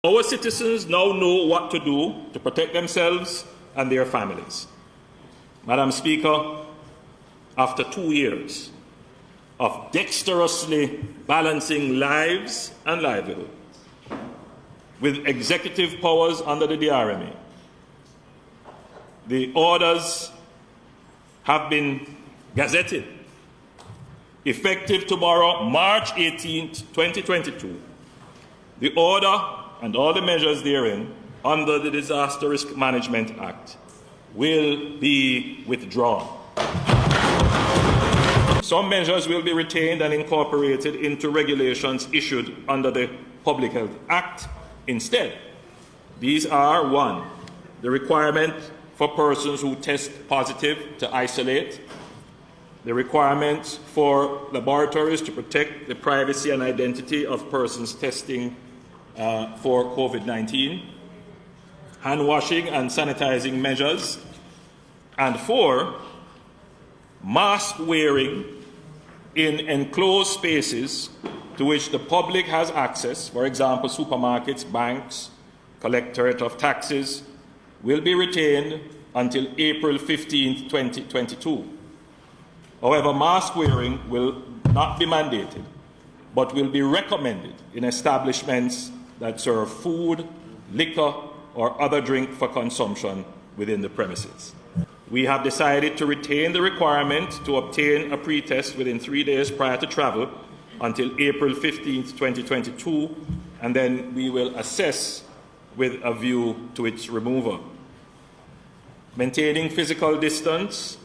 Our citizens now know what to do to protect themselves and their families. Madam Speaker, after 2 years of dexterously balancing lives and livelihood with executive powers under the DRMA, the orders have been gazetted. Effective tomorrow, March 18th, 2022, the order and all the measures therein under the Disaster Risk Management Act will be withdrawn. Some measures will be retained and incorporated into regulations issued under the Public Health Act instead. These are: 1, the requirement for persons who test positive to isolate, the requirements for laboratories to protect the privacy and identity of persons testing for Covid-19, hand washing and sanitizing measures, and 4, mask wearing in enclosed spaces to which the public has access, for example, supermarkets, banks, collectorate of taxes, will be retained until April 15, 2022. However, mask wearing will not be mandated, but will be recommended in establishments that serve food, liquor, or other drink for consumption within the premises. We have decided to retain the requirement to obtain a pre-test within 3 days prior to travel until April 15, 2022, and then we will assess with a view to its removal. Maintaining physical distance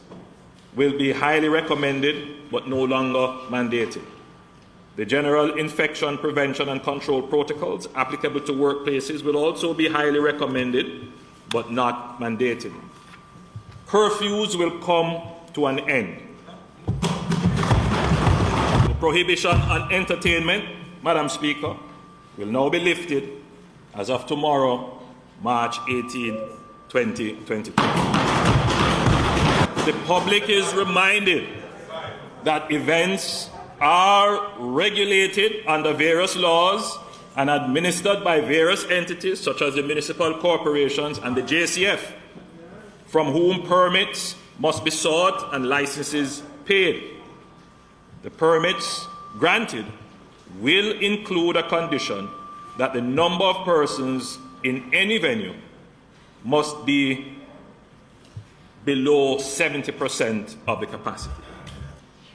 will be highly recommended but no longer mandated. The general infection prevention and control protocols applicable to workplaces will also be highly recommended but not mandated. Curfews will come to an end. The prohibition on entertainment, Madam Speaker, will now be lifted as of tomorrow, March 18, 2022. The public is reminded that events are regulated under various laws and administered by various entities such as the municipal corporations and the JCF, from whom permits must be sought and licenses paid. The permits granted will include a condition that the number of persons in any venue must be below 70% of the capacity.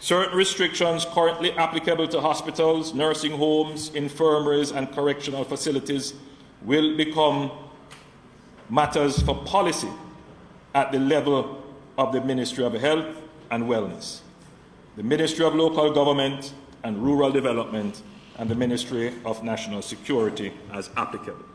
Certain restrictions currently applicable to hospitals, nursing homes, infirmaries, and correctional facilities will become matters for policy at the level of the Ministry of Health and Wellness, the Ministry of Local Government and Rural Development, and the Ministry of National Security as applicable.